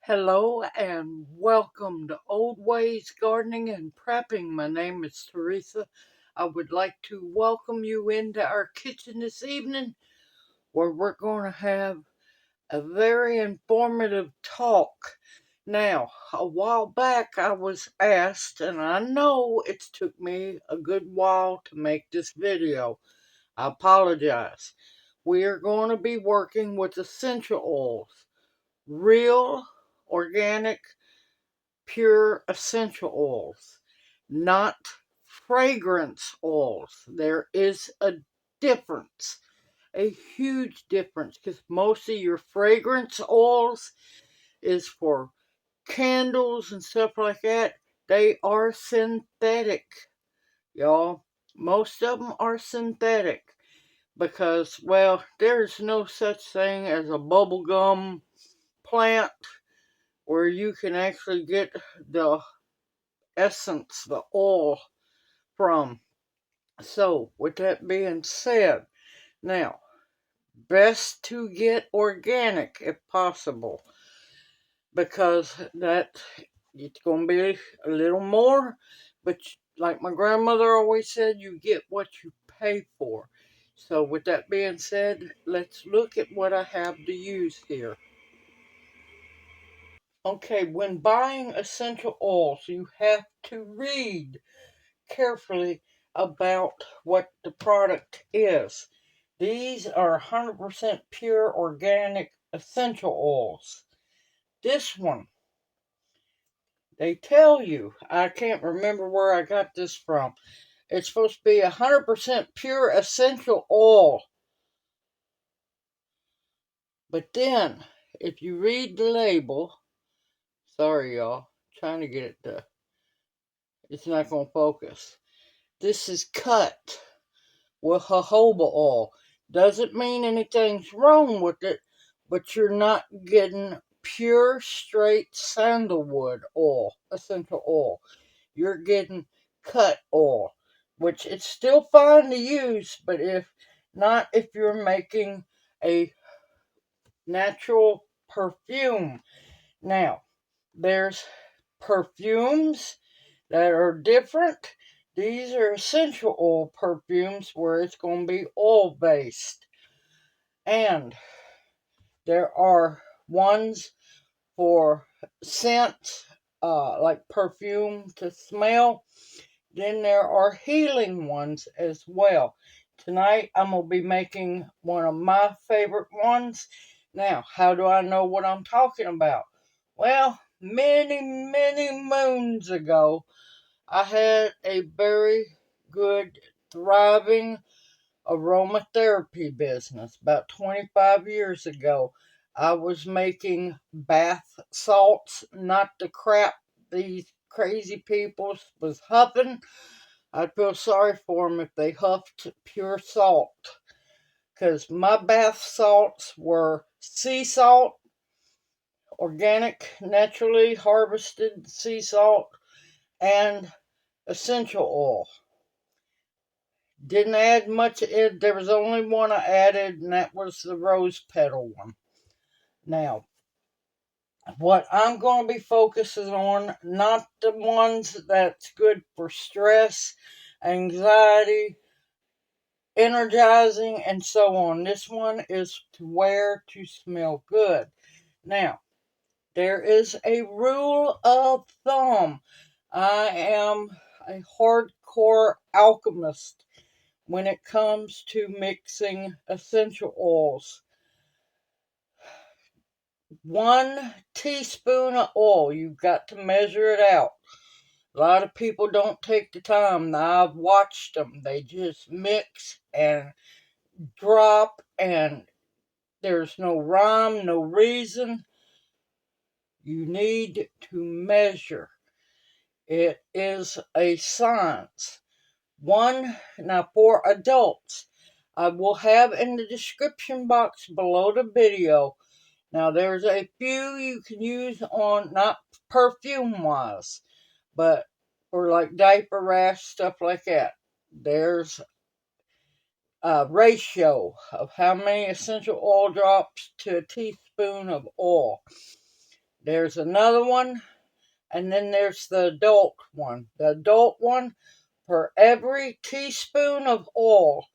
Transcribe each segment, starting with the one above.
Hello and welcome to Old Ways Gardening and Prepping. My name is Teresa. I would like to welcome you into our kitchen this evening where we're going to have a very informative talk. Now, a while back I was asked, and I know it's took me a good while to make this video. I apologize. We are going to be working with essential oils, real, organic, pure essential oils, not fragrance oils. There is a difference, a huge difference, because most of your fragrance oils is for candles and stuff like that. They are synthetic, y'all. Most of them are synthetic because, well, there's no such thing as a bubblegum plant where you can actually get the essence, the oil from. So, with that being said, now, best to get organic if possible because that it's going to be a little more, but like my grandmother always said, you get what you pay for. So, with that being said, let's look at what I have to use here. Okay, when buying essential oils, you have to read carefully about what the product is. These are 100% pure organic essential oils. This one, they tell you, I can't remember where I got this from. It's supposed to be 100% pure essential oil. But then, if you read the label, sorry y'all, trying to get it to, it's not going to focus. This is cut with jojoba oil. Doesn't mean anything's wrong with it, but you're not getting pure, straight sandalwood oil, essential oil. You're getting cut oil, which it's still fine to use, but if you're making a natural perfume. Now, there's perfumes that are different. These are essential oil perfumes where it's going to be oil based. And there are ones for scent, like perfume to smell. Then there are healing ones as well. Tonight I'm going to be making one of my favorite ones. Now, how do I know what I'm talking about? Well, many, many moons ago, I had a very good, thriving aromatherapy business. About 25 years ago, I was making bath salts, not the crap these crazy people was huffing. I'd feel sorry for them if they huffed pure salt. Because my bath salts were sea salt, organic, naturally harvested sea salt, and essential oil. Didn't add much. There was only one I added, and that was the rose petal one. Now, what I'm going to be focusing on, not the ones that's good for stress, anxiety, energizing, and so on. This one is to wear to smell good. Now, there is a rule of thumb. I am a hardcore alchemist when it comes to mixing essential oils. 1 teaspoon of oil, you've got to measure it out. A lot of people don't take the time. Now, I've watched them. They just mix and drop, and there's no rhyme, no reason. You need to measure. It is a science. Now for adults, I will have in the description box below the video. Now there's a few you can use on, not perfume wise, but for like diaper rash, stuff like that. There's a ratio of how many essential oil drops to a teaspoon of oil. There's another one, and then there's the adult one. The adult one, for every teaspoon of oil,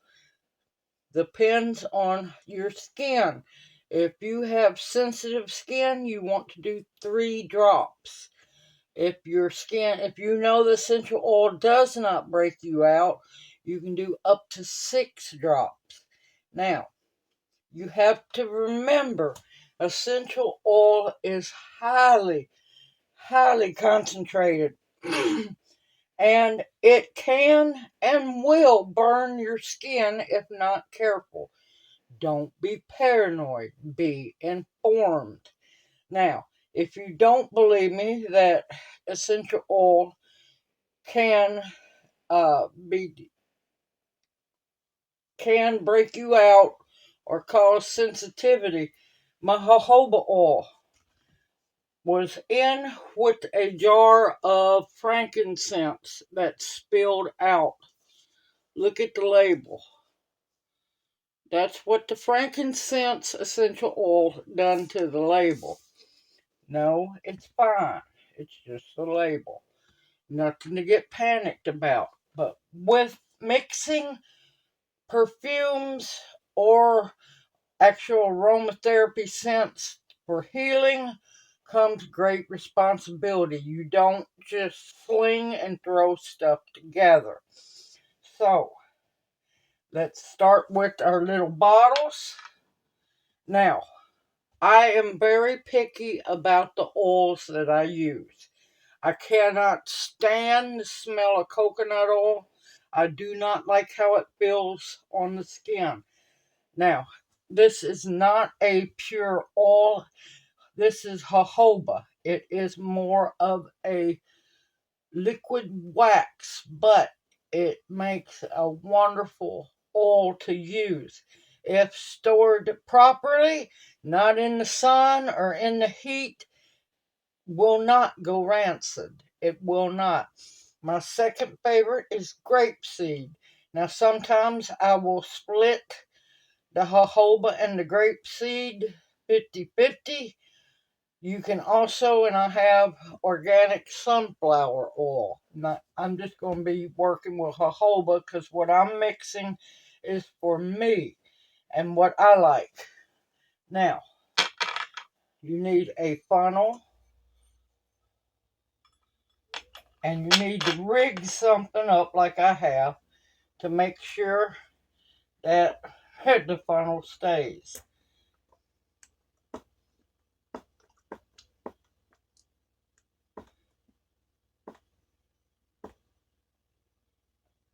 depends on your skin. If you have sensitive skin, you want to do 3 drops. If you know the essential oil does not break you out, you can do up to 6 drops. Now, you have to remember, essential oil is highly, highly concentrated. And it can and will burn your skin if not careful. Don't be paranoid. Be informed. Now, if you don't believe me that essential oil can be can break you out or cause sensitivity, my jojoba oil was in with a jar of frankincense that spilled out. Look at the label. That's what the frankincense essential oil done to the label. No, it's fine. It's just the label. Nothing to get panicked about. But with mixing perfumes or actual aromatherapy scents for healing comes great responsibility. You don't just fling and throw stuff together. So, let's start with our little bottles. Now, I am very picky about the oils that I use. I cannot stand the smell of coconut oil. I do not like how it feels on the skin. Now, this is not a pure oil. This is jojoba. It is more of a liquid wax, but it makes a wonderful oil to use. If stored properly, not in the sun or in the heat, will not go rancid. It will not. My second favorite is grape seed. Now sometimes I will split the jojoba and the grape seed 50-50. You can also, and I have organic sunflower oil. Now, I'm just going to be working with jojoba because what I'm mixing is for me and what I like. Now, you need a funnel and you need to rig something up like I have to make sure that the funnel stays.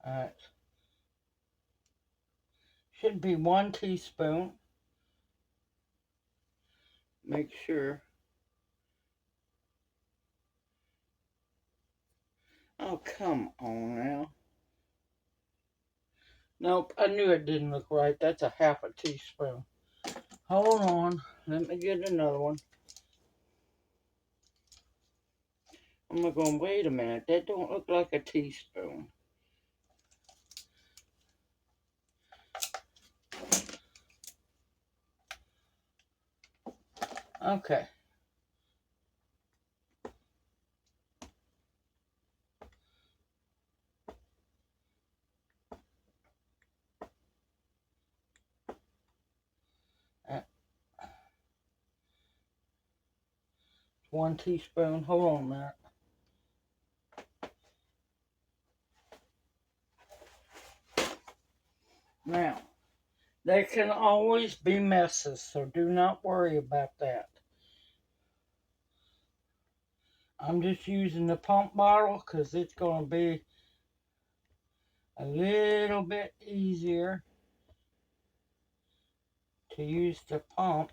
Alright. Should be 1 teaspoon. Make sure. Oh, come on now. Nope, I knew it didn't look right. That's a 1/2 teaspoon. Hold on. Let me get another one. I'm going, wait a minute. That don't look like a teaspoon. Okay. That's 1 teaspoon. Hold on a minute. Now, there can always be messes, so do not worry about that. I'm just using the pump bottle because it's going to be a little bit easier to use the pump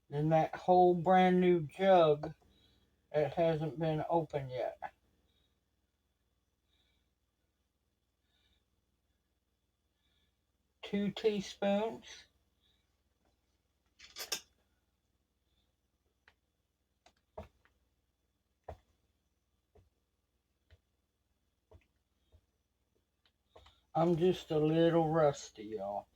than that whole brand new jug that hasn't been opened yet. 2 teaspoons. I'm just a little rusty, y'all.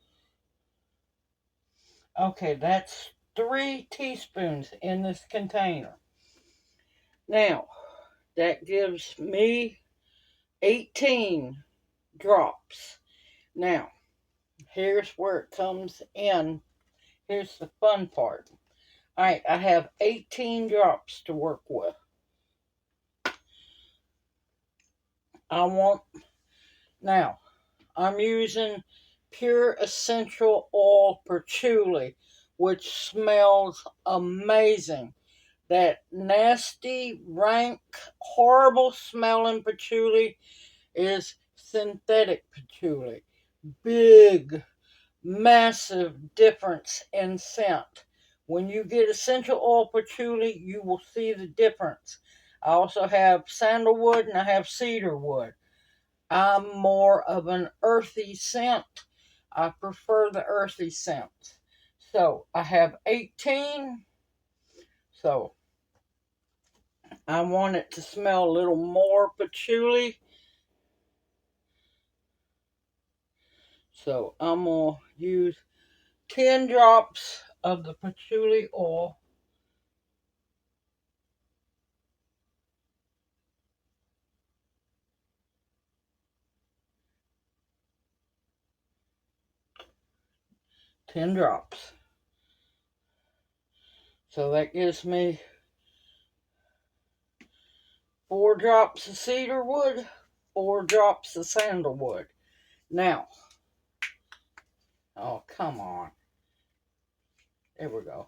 Okay, that's 3 teaspoons in this container. Now, that gives me 18 drops. Now, here's where it comes in. Here's the fun part. Alright, I have 18 drops to work with. Now, I'm using pure essential oil patchouli, which smells amazing. That nasty, rank, horrible smelling patchouli is synthetic patchouli. Big, massive difference in scent. When you get essential oil patchouli, you will see the difference. I also have sandalwood and I have cedarwood. I'm more of an earthy scent. I prefer the earthy scent. So I have 18. So I want it to smell a little more patchouli. So I'm going to use 10 drops of the patchouli oil. Ten drops. So that gives me 4 drops of cedarwood, 4 drops of sandalwood. Now, oh, come on. There we go.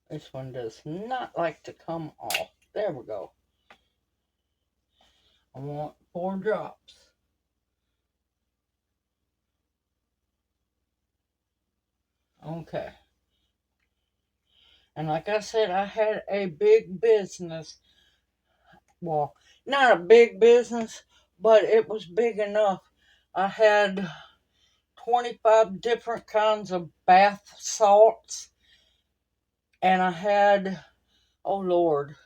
This one does not like to come off. There we go. I want 4 drops. Okay. And like I said, I had a big business. Well, not a big business, but it was big enough. I had 25 different kinds of bath salts. And I had, oh Lord,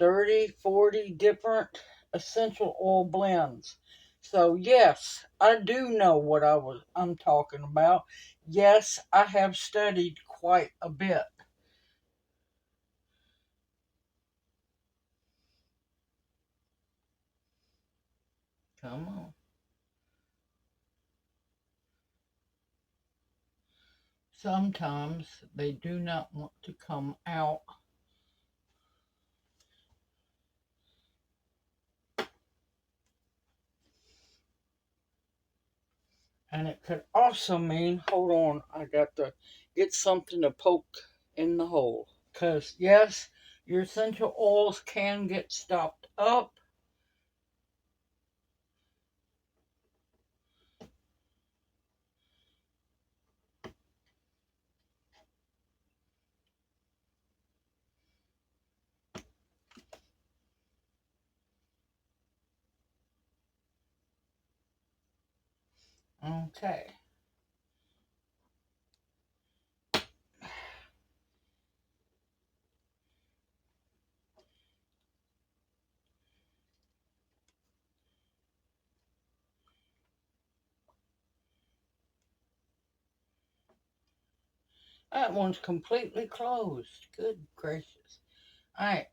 30, 40 different essential oil blends. So yes, I do know what I'm talking about. Yes, I have studied quite a bit. Come on. Sometimes they do not want to come out. And it could also mean, hold on, I got to get something to poke in the hole. Because, yes, your essential oils can get stopped up. Okay. That one's completely closed. Good gracious. Alright.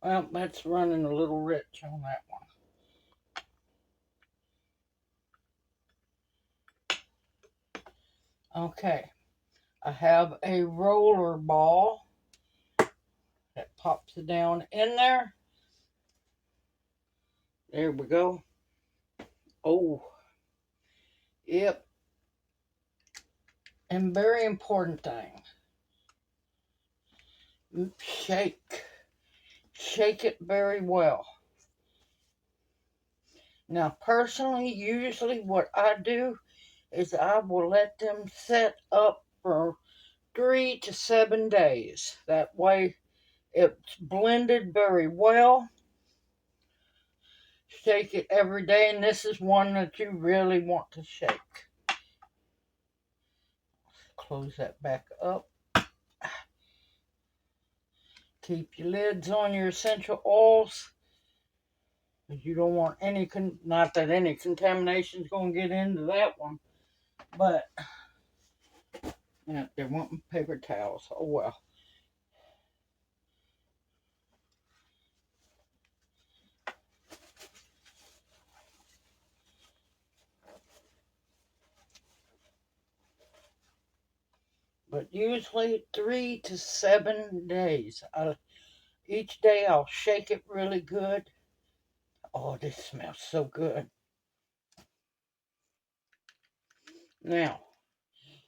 Well, that's running a little rich on that one. Okay. I have a roller ball that pops down in there. There we go. Oh. Yep. And very important thing. Shake. Shake it very well. Now, personally, usually what I do is I will let them set up for 3 to 7 days. That way it's blended very well. shake it every day, and this is one that you really want to shake. Close that back up. Keep your lids on your essential oils. You don't want any, not that any contamination is going to get into that one, but yeah, they're wanting paper towels. Oh well. But usually 3 to 7 days. Each day I'll shake it really good. Oh, this smells so good. Now,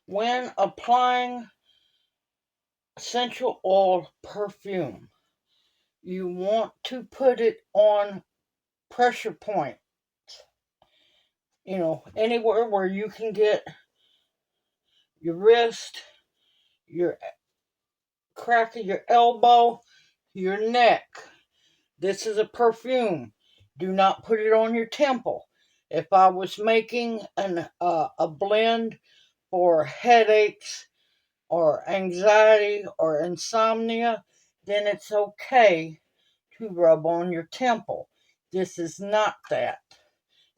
when applying essential oil perfume, you want to put it on pressure point. Anywhere where you can get your wrist, your crack of your elbow, your neck. This is a perfume. Do not put it on your temple. If I was making a blend for headaches or anxiety or insomnia, then it's okay to rub on your temple. This is not that.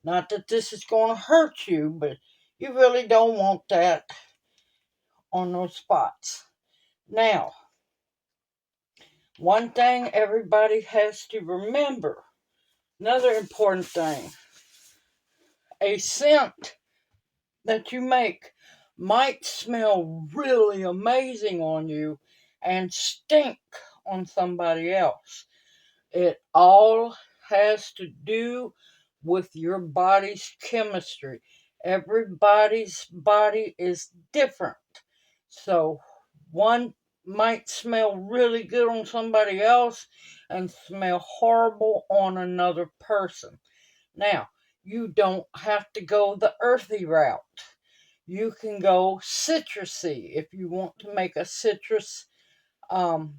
Not that this is going to hurt you, but you really don't want that on those spots. Now, one thing everybody has to remember, another important thing, a scent that you make might smell really amazing on you and stink on somebody else. It all has to do with your body's chemistry. Everybody's body is different. So one might smell really good on somebody else and smell horrible on another person. Now, you don't have to go the earthy route. You can go citrusy if you want to make a citrus parfum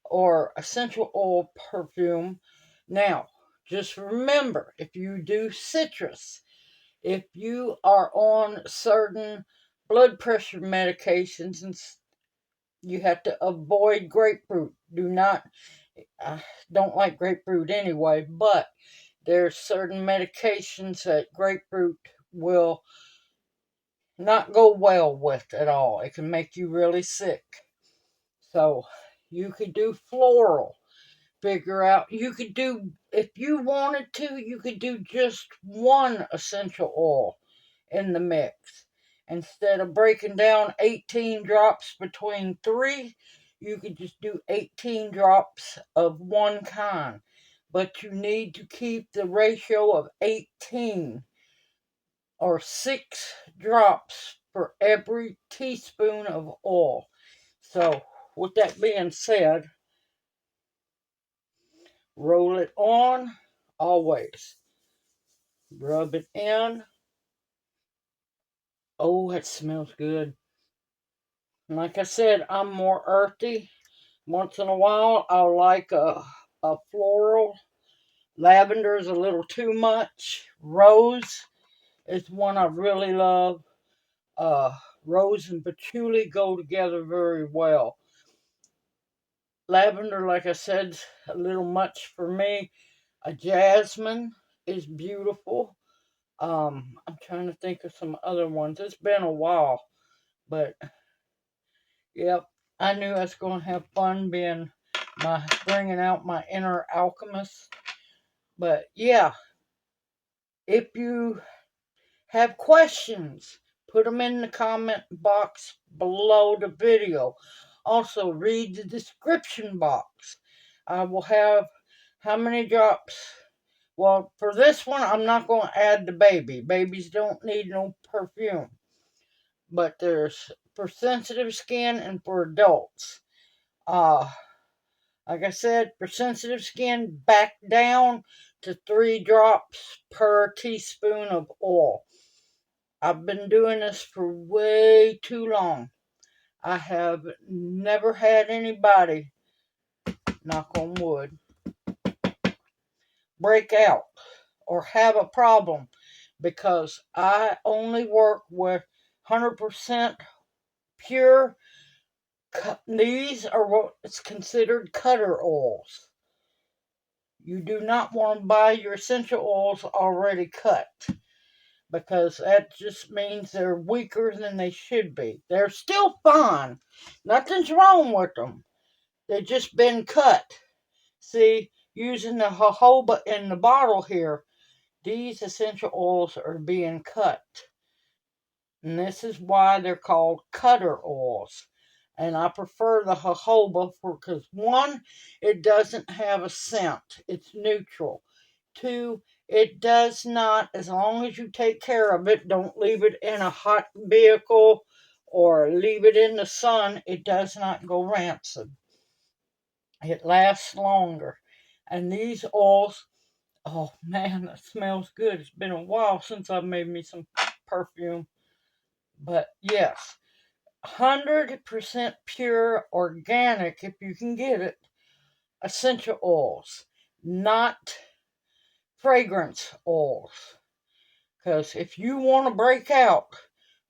or essential oil perfume. Now, just remember, if you do citrus, if you are on certain blood pressure medications, and you have to avoid grapefruit. I don't like grapefruit anyway, but there's certain medications that grapefruit will not go well with at all. It can make you really sick. So you could do floral. You could do, if you wanted to, you could do just one essential oil in the mix. Instead of breaking down 18 drops between 3, you could just do 18 drops of one kind. But you need to keep the ratio of 18 or 6 drops for every teaspoon of oil. So, with that being said, roll it on always. Rub it in. Oh, it smells good. Like I said, I'm more earthy. Once in a while, I'll like a floral. Lavender is a little too much. Rose is one I really love. Rose and patchouli go together very well. Lavender, like I said, is a little much for me. A jasmine is beautiful. I'm trying to think of some other ones. It's been a while, but yep, I knew I was going to have fun bringing out my inner alchemist. But yeah, if you have questions, put them in the comment box below the video. Also, read the description box. I will have how many drops. Well, for this one, I'm not going to add the baby. Babies don't need no perfume. But there's for sensitive skin and for adults. Like I said, for sensitive skin, back down to 3 drops per teaspoon of oil. I've been doing this for way too long. I have never had anybody, knock on wood, break out or have a problem, because I only work with 100% pure. These are what is considered cutter oils. You do not want to buy your essential oils already cut, because that just means they're weaker than they should be. They're still fine. Nothing's wrong with them. They've just been cut. See, using the jojoba in the bottle here, these essential oils are being cut. And this is why they're called cutter oils. And I prefer the jojoba because one, it doesn't have a scent. It's neutral. Two, it does not, as long as you take care of it, don't leave it in a hot vehicle or leave it in the sun, it does not go rancid. It lasts longer. And these oils, oh man, that smells good. It's been a while since I've made me some perfume. But yes, 100% pure organic, if you can get it, essential oils, not fragrance oils. Because if you want to break out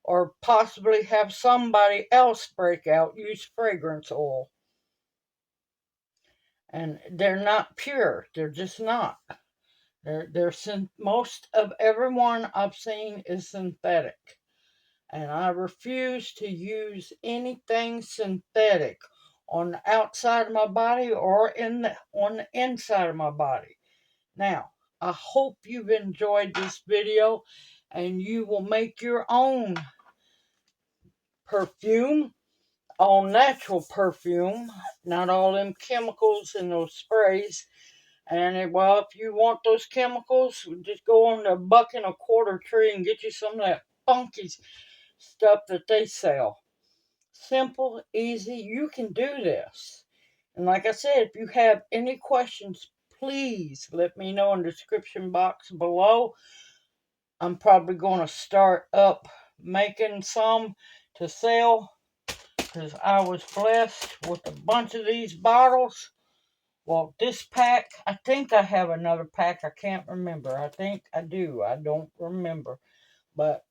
or possibly have somebody else break out, use fragrance oil. And they're not pure. They're just not. Most of everyone I've seen is synthetic. And I refuse to use anything synthetic on the outside of my body or on the inside of my body. Now, I hope you've enjoyed this video and you will make your own perfume, all natural perfume, not all them chemicals and those sprays. And well, if you want those chemicals, just go on the buck and a quarter tree and get you some of that funky stuff that they sell. Simple, easy, you can do this. And like I said, if you have any questions, please let me know in the description box below. I'm probably going to start up making some to sell, because I was blessed with a bunch of these bottles. Well, this pack, I think I have another pack. I can't remember. I think I do. I don't remember. But,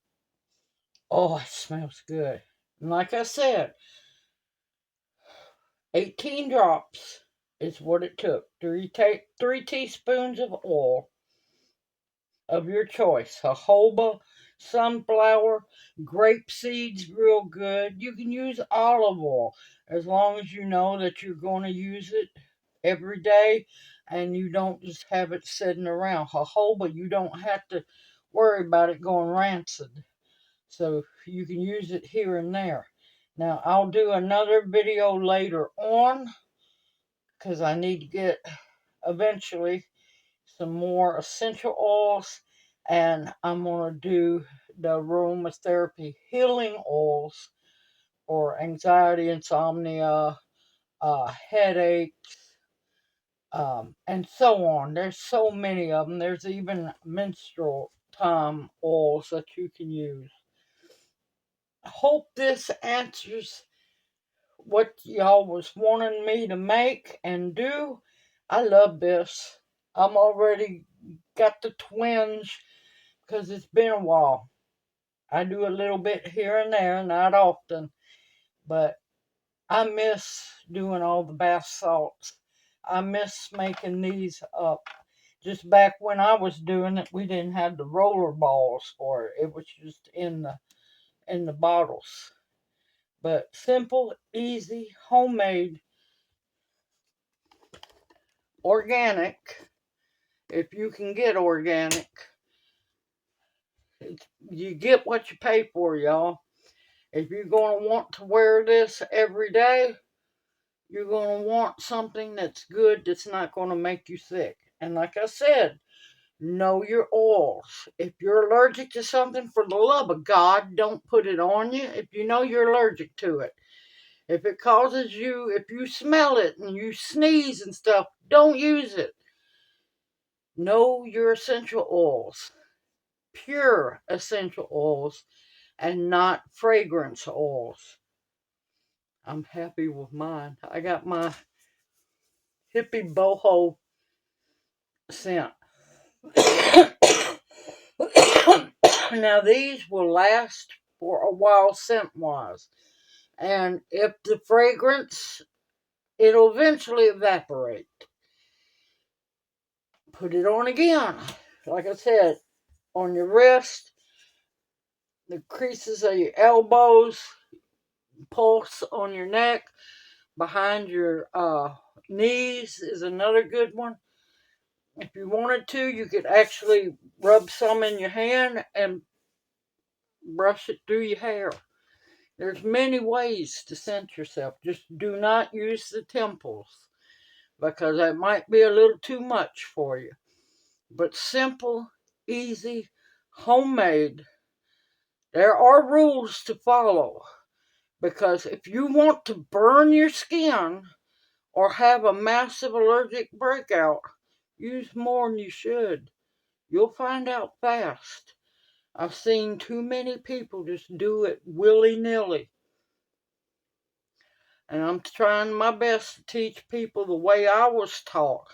oh, it smells good. And like I said, 18 drops is what it took. Three teaspoons of oil of your choice. Jojoba, sunflower, grape seeds, real good. You can use olive oil as long as you know that you're going to use it every day and you don't just have it sitting around. Jojoba, you don't have to worry about it going rancid. So you can use it here and there. Now, I'll do another video later on, because I need to get eventually some more essential oils, and I'm going to do the aromatherapy healing oils for anxiety, insomnia, headaches, and so on. There's so many of them. There's even menstrual time oils that you can use. I hope this answers what y'all was wanting me to make and do. I love this. I'm already got the twinge because it's been a while. I do a little bit here and there, not often, but I miss doing all the bath salts. I miss making these up. Just back when I was doing it, we didn't have the roller balls for it. It was just in the bottles. But simple, easy, homemade, organic. If you can get organic, you get what you pay for, y'all. If you're going to want to wear this every day, you're going to want something that's good, that's not going to make you sick. And like I said, know your oils. If you're allergic to something, for the love of God, don't put it on you if you know you're allergic to it. If it causes you, if you smell it and you sneeze and stuff, don't use it. Know your essential oils. Pure essential oils and not fragrance oils. I'm happy with mine. I got my hippie boho scent. Now these will last for a while scent-wise. And if the fragrance, it'll eventually evaporate. Put it on again. Like I said, on your wrist, the creases of your elbows, pulse on your neck, behind your knees is another good one. If you wanted to, you could actually rub some in your hand and brush it through your hair. There's many ways to scent yourself. Just do not use the temples because that might be a little too much for you. But simple, easy, homemade. There are rules to follow because if you want to burn your skin or have a massive allergic breakout, use more than you should. You'll find out fast. I've seen too many people just do it willy-nilly. And I'm trying my best to teach people the way I was taught.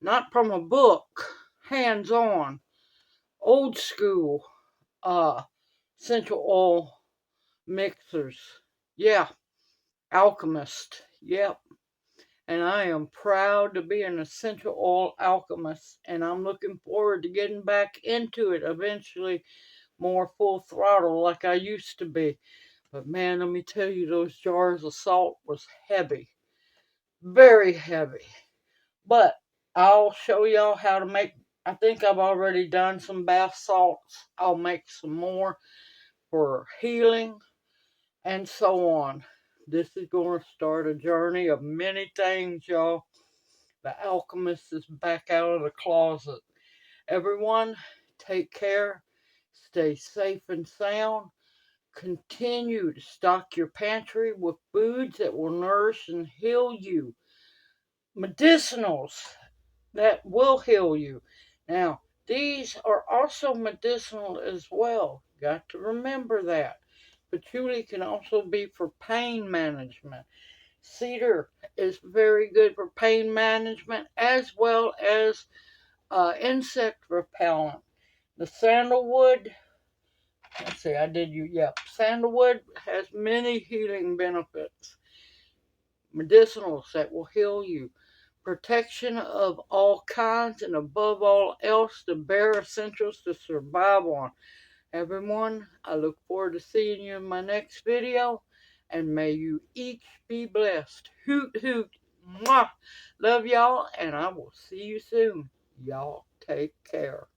Not from a book, hands-on, old school, essential oil mixers. Yeah, alchemist. Yep. And I am proud to be an essential oil alchemist. And I'm looking forward to getting back into it eventually, more full throttle like I used to be. But man, let me tell you, those jars of salt was heavy. Very heavy. But I'll show y'all how to make, I think I've already done some bath salts. I'll make some more for healing and so on. This is going to start a journey of many things, y'all. The alchemist is back out of the closet. Everyone, take care. Stay safe and sound. Continue to stock your pantry with foods that will nourish and heal you. Medicinals that will heal you. Now, these are also medicinal as well. Got to remember that. Patchouli can also be for pain management. Cedar is very good for pain management as well as insect repellent. The sandalwood, let's see, sandalwood has many healing benefits. Medicinals that will heal you. Protection of all kinds, and above all else, the bare essentials to survive on. Everyone, I look forward to seeing you in my next video, and may you each be blessed. Hoot, hoot. Mwah. Love y'all, and I will see you soon. Y'all take care.